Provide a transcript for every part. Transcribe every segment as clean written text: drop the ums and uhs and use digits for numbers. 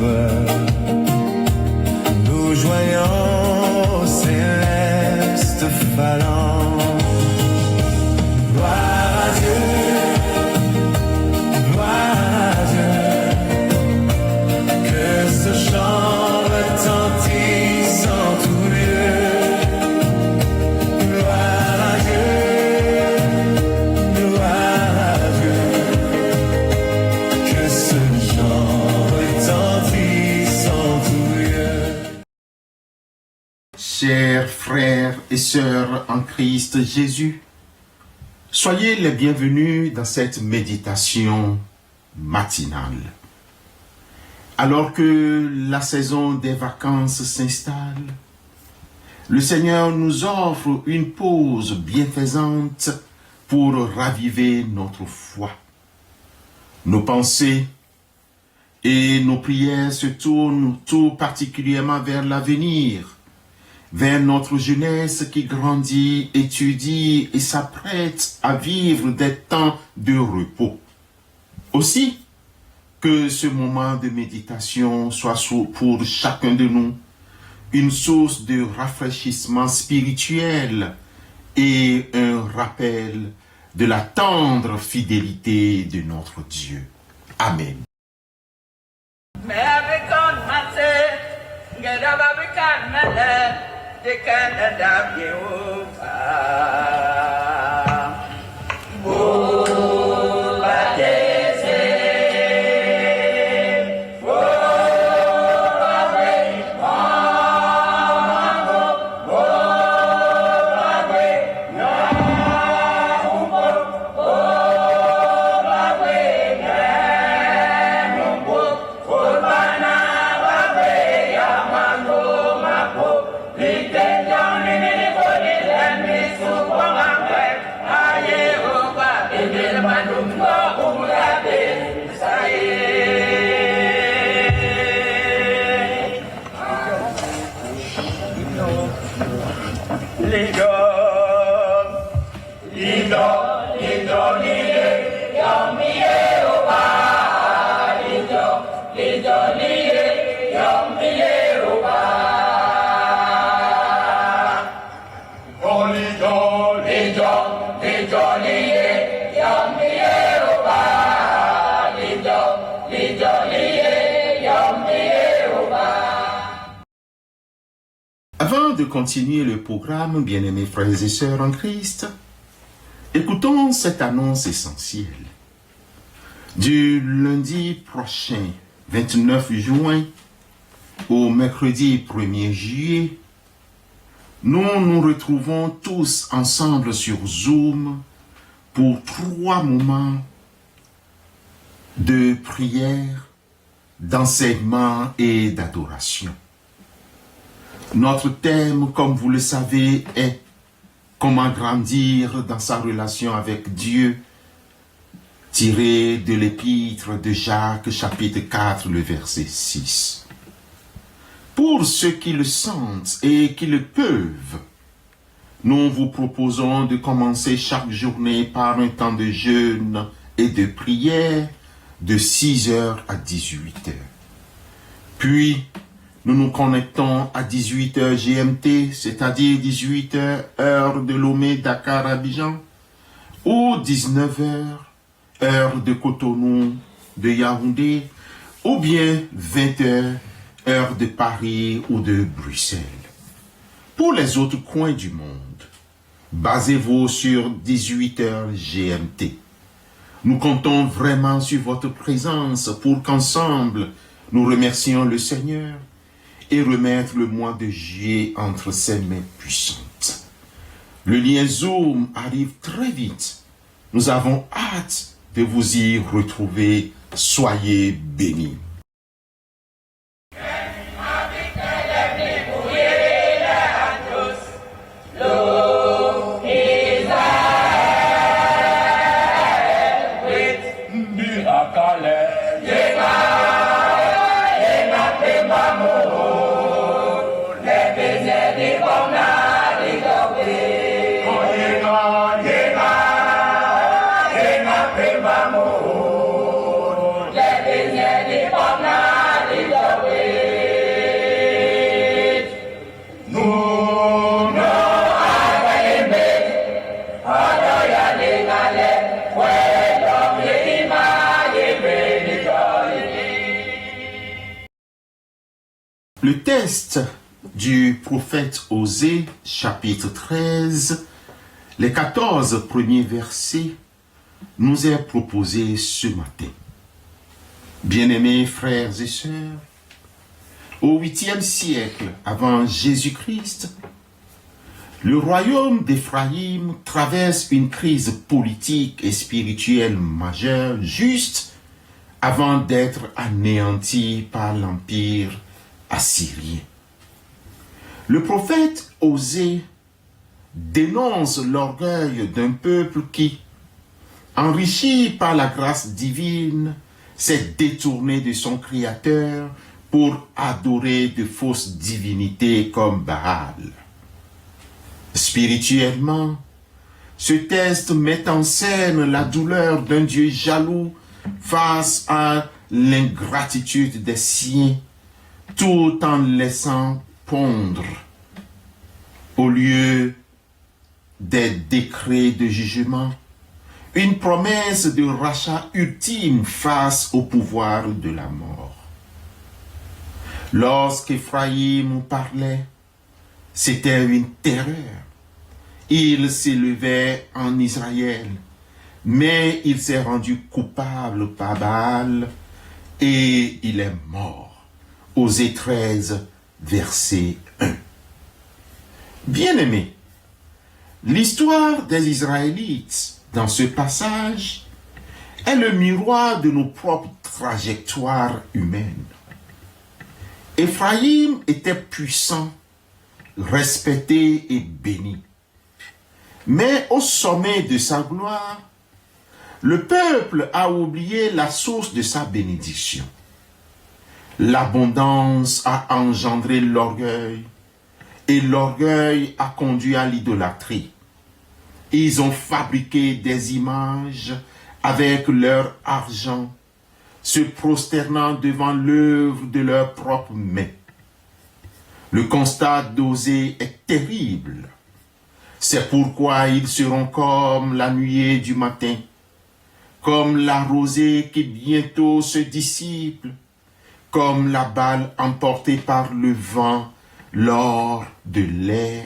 toi. Nous joignons au céleste phalange. Gloire à Dieu, gloire à Dieu, que ce chant retentisse en tout lieu. Gloire à Dieu, gloire à Dieu, que ce chant retentisse en tout lieu. Chers frères et sœurs en Christ Jésus, soyez les bienvenus dans cette méditation matinale. Alors que la saison des vacances s'installe, le Seigneur nous offre une pause bienfaisante pour raviver notre foi. Nos pensées et nos prières se tournent tout particulièrement vers l'avenir, vers notre jeunesse qui grandit, étudie et s'apprête à vivre des temps de repos. Aussi, que ce moment de méditation soit pour chacun de nous une source de rafraîchissement spirituel et un rappel de la tendre fidélité de notre Dieu. Amen. Avant de continuer le programme, bien-aimés frères et sœurs en Christ, écoutons cette annonce essentielle. Du lundi prochain, 29 juin, au mercredi 1er juillet, nous nous retrouvons tous ensemble sur Zoom pour 3 moments de prière, d'enseignement et d'adoration. Notre thème, comme vous le savez, est comment grandir dans sa relation avec Dieu, tiré de l'épître de Jacques, chapitre 4, le verset 6. Pour ceux qui le sentent et qui le peuvent, nous vous proposons de commencer chaque journée par un temps de jeûne et de prière de 6h à 18h. Puis, nous nous connectons à 18h GMT, c'est-à-dire 18h heure de Lomé, Dakar, Abidjan, ou 19h heure de Cotonou, de Yaoundé, ou bien 20h heure de Paris ou de Bruxelles. Pour les autres coins du monde, basez-vous sur 18h GMT. Nous comptons vraiment sur votre présence pour qu'ensemble, nous remercions le Seigneur et remettre le mois de juillet entre ses mains puissantes. Le lien Zoom arrive très vite. Nous avons hâte de vous y retrouver. Soyez bénis. Let me Le texte du prophète Osée, chapitre 13, les 14 premiers versets, nous est proposé ce matin. Bien-aimés frères et sœurs, au 8e siècle avant Jésus-Christ, le royaume d'Éphraïm traverse une crise politique et spirituelle majeure juste avant d'être anéanti par l'empire assyrien. Le prophète Osée dénonce l'orgueil d'un peuple qui, enrichi par la grâce divine, s'est détourné de son Créateur pour adorer de fausses divinités comme Baal. Spirituellement, ce texte met en scène la douleur d'un Dieu jaloux face à l'ingratitude des siens, tout en laissant pondre, au lieu des décrets de jugement, une promesse de rachat ultime face au pouvoir de la mort. Lorsqu'Éphraïm parlait, c'était une terreur. Il s'élevait en Israël, mais il s'est rendu coupable par Baal et il est mort. Osée 13, verset 1. Bien-aimés, l'histoire des Israélites dans ce passage est le miroir de nos propres trajectoires humaines. Éphraïm était puissant, respecté et béni. Mais au sommet de sa gloire, le peuple a oublié la source de sa bénédiction. L'abondance a engendré l'orgueil, et l'orgueil a conduit à l'idolâtrie. Ils ont fabriqué des images avec leur argent, se prosternant devant l'œuvre de leurs propres mains. Le constat d'Osée est terrible. C'est pourquoi ils seront comme la nuée du matin, comme la rosée qui bientôt se dissipe, comme la balle emportée par le vent lors de l'air,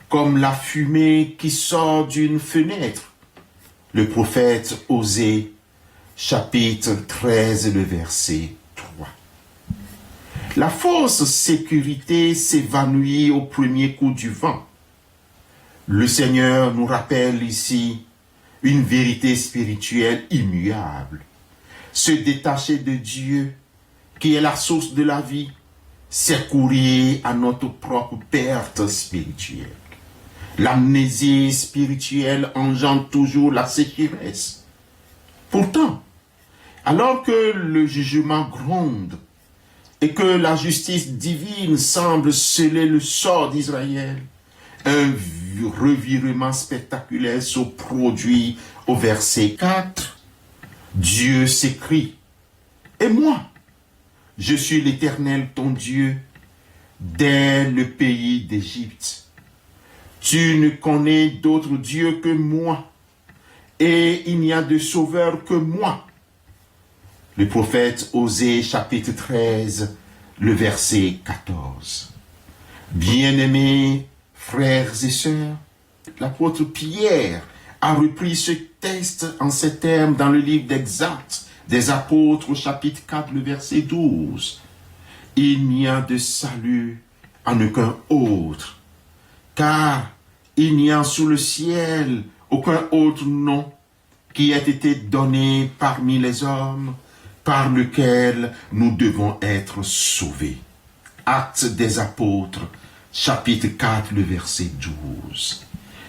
comme la fumée qui sort d'une fenêtre. Le prophète Osée, chapitre 13, le verset 3. La fausse sécurité s'évanouit au premier coup du vent. Le Seigneur nous rappelle ici une vérité spirituelle immuable. Se détacher de Dieu, qui est la source de la vie, c'est courir à notre propre perte spirituelle. L'amnésie spirituelle engendre toujours la sécheresse. Pourtant, alors que le jugement gronde et que la justice divine semble sceller le sort d'Israël, un revirement spectaculaire se produit au verset 4. Dieu s'écrie, « Et moi, je suis l'Éternel ton Dieu, dès le pays d'Égypte. Tu ne connais d'autre Dieu que moi, et il n'y a de sauveur que moi. » Le prophète Osée, chapitre 13, le verset 14. Bien-aimés, frères et sœurs, l'apôtre Pierre a repris ce texte en ces termes dans le livre d'Actes des Apôtres, chapitre 4, le verset 12. Il n'y a de salut en aucun autre, car il n'y a sous le ciel aucun autre nom qui ait été donné parmi les hommes, par lequel nous devons être sauvés. Actes des Apôtres, chapitre 4, le verset 12.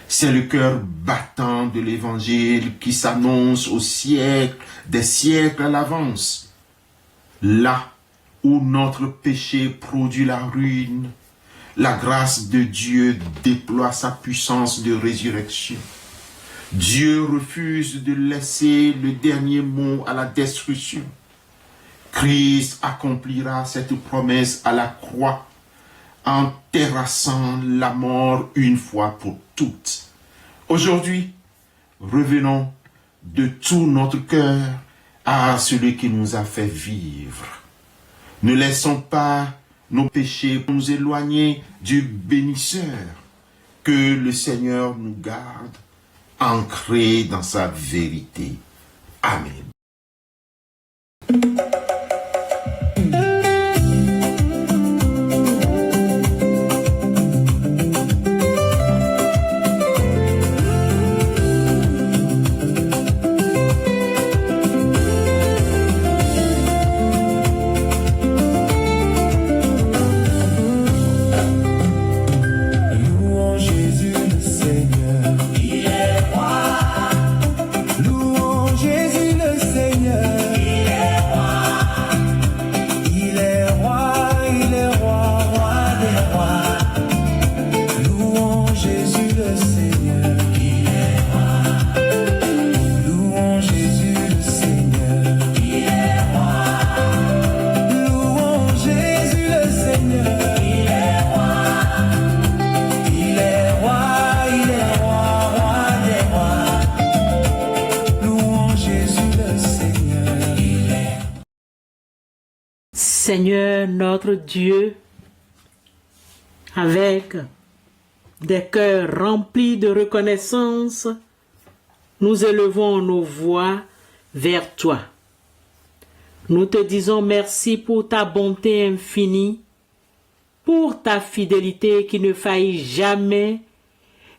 C'est le cœur battant de l'Évangile qui s'annonce au siècle des siècles à l'avance. Là où notre péché produit la ruine, la grâce de Dieu déploie sa puissance de résurrection. Dieu refuse de laisser le dernier mot à la destruction. Christ accomplira cette promesse à la croix en terrassant la mort une fois pour toutes. Aujourd'hui, revenons de tout notre cœur à celui qui nous a fait vivre. Ne laissons pas nos péchés pour nous éloigner du bénisseur. Que le Seigneur nous garde ancrés dans sa vérité. Amen. Louons Jésus le Seigneur. Il est roi. Louons Jésus le Seigneur. Il est roi. Il est roi, il est roi, roi des rois. Louons Jésus le Seigneur. Il est roi. Louons Jésus le Seigneur. Il est roi. Louons Jésus le Seigneur. Il est roi. Il est roi, il est roi, roi des rois. Louons Jésus le Seigneur. Il est Seigneur notre Dieu, avec des cœurs remplis de reconnaissance, nous élevons nos voix vers toi. Nous te disons merci pour ta bonté infinie, pour ta fidélité qui ne faillit jamais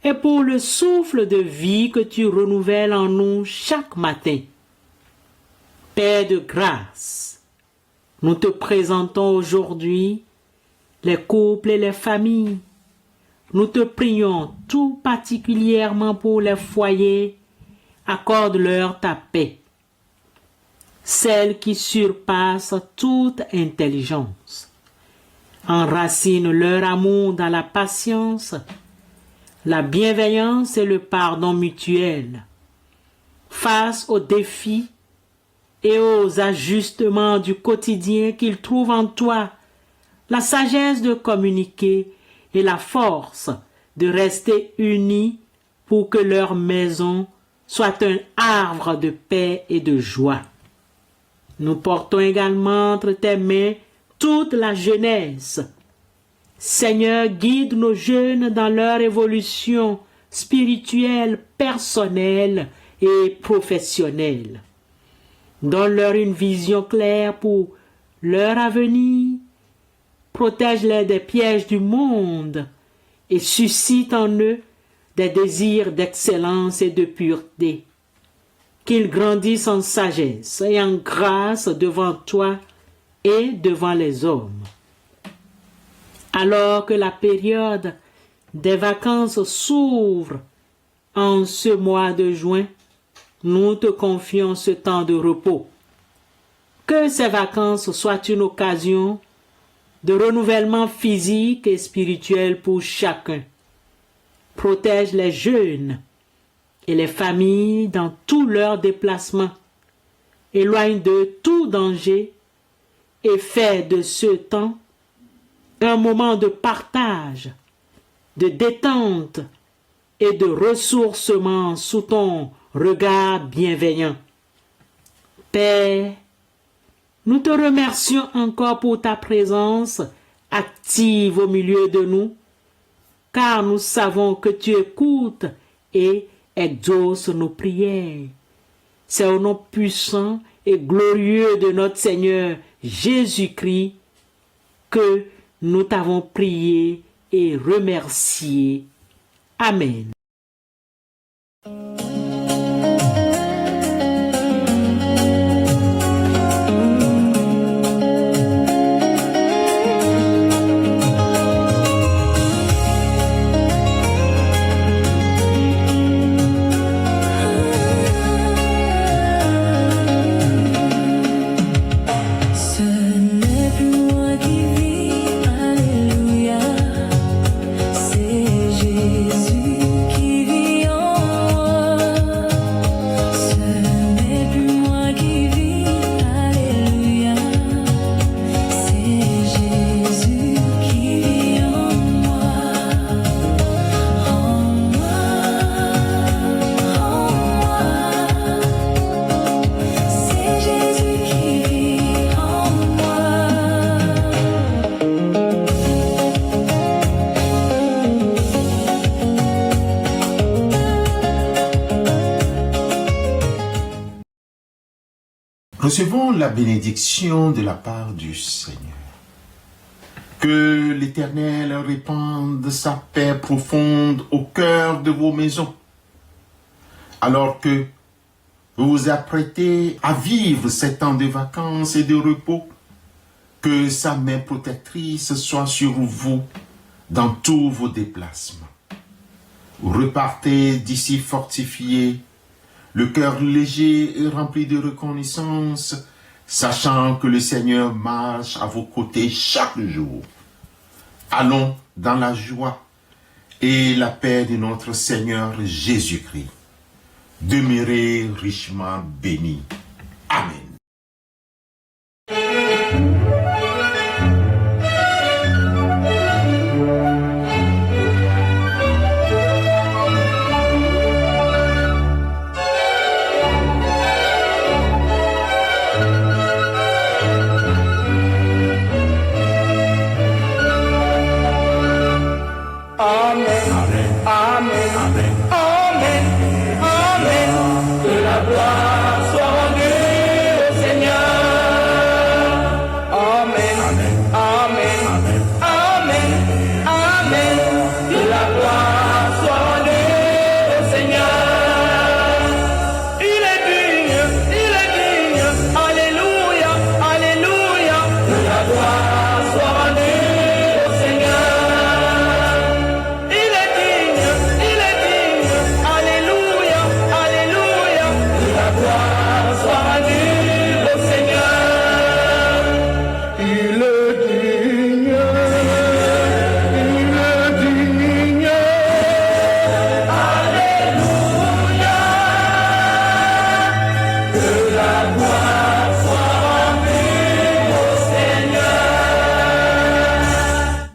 et pour le souffle de vie que tu renouvelles en nous chaque matin. Père de grâce, nous te présentons aujourd'hui les couples et les familles. Nous te prions tout particulièrement pour les foyers. Accorde-leur ta paix, celle qui surpasse toute intelligence. Enracine leur amour dans la patience, la bienveillance et le pardon mutuel. Face aux défis et aux ajustements du quotidien qu'ils trouvent en toi, la sagesse de communiquer et la force de rester unis pour que leur maison soit un havre de paix et de joie. Nous portons également entre tes mains toute la jeunesse. Seigneur, guide nos jeunes dans leur évolution spirituelle, personnelle et professionnelle. Donne-leur une vision claire pour leur avenir. Protège-les des pièges du monde et suscite en eux des désirs d'excellence et de pureté. Qu'ils grandissent en sagesse et en grâce devant toi et devant les hommes. Alors que la période des vacances s'ouvre en ce mois de juin, nous te confions ce temps de repos. Que ces vacances soient une occasion de renouvellement physique et spirituel pour chacun. Protège les jeunes et les familles dans tous leurs déplacements. Éloigne de tout danger et fais de ce temps un moment de partage, de détente et de ressourcement sous ton regard bienveillant. Père, nous te remercions encore pour ta présence active au milieu de nous, car nous savons que tu écoutes et exauces nos prières. C'est au nom puissant et glorieux de notre Seigneur Jésus-Christ que nous t'avons prié et remercié. Amen. Ce n'est plus moi qui vis, alléluia. C'est Jésus Recevons la bénédiction de la part du Seigneur. Que l'Éternel répande sa paix profonde au cœur de vos maisons, alors que vous vous apprêtez à vivre ces temps de vacances et de repos. Que sa main protectrice soit sur vous dans tous vos déplacements. Vous repartez d'ici fortifiés, le cœur léger et rempli de reconnaissance, sachant que le Seigneur marche à vos côtés chaque jour. Allons dans la joie et la paix de notre Seigneur Jésus-Christ. Demeurez richement bénis. Amen.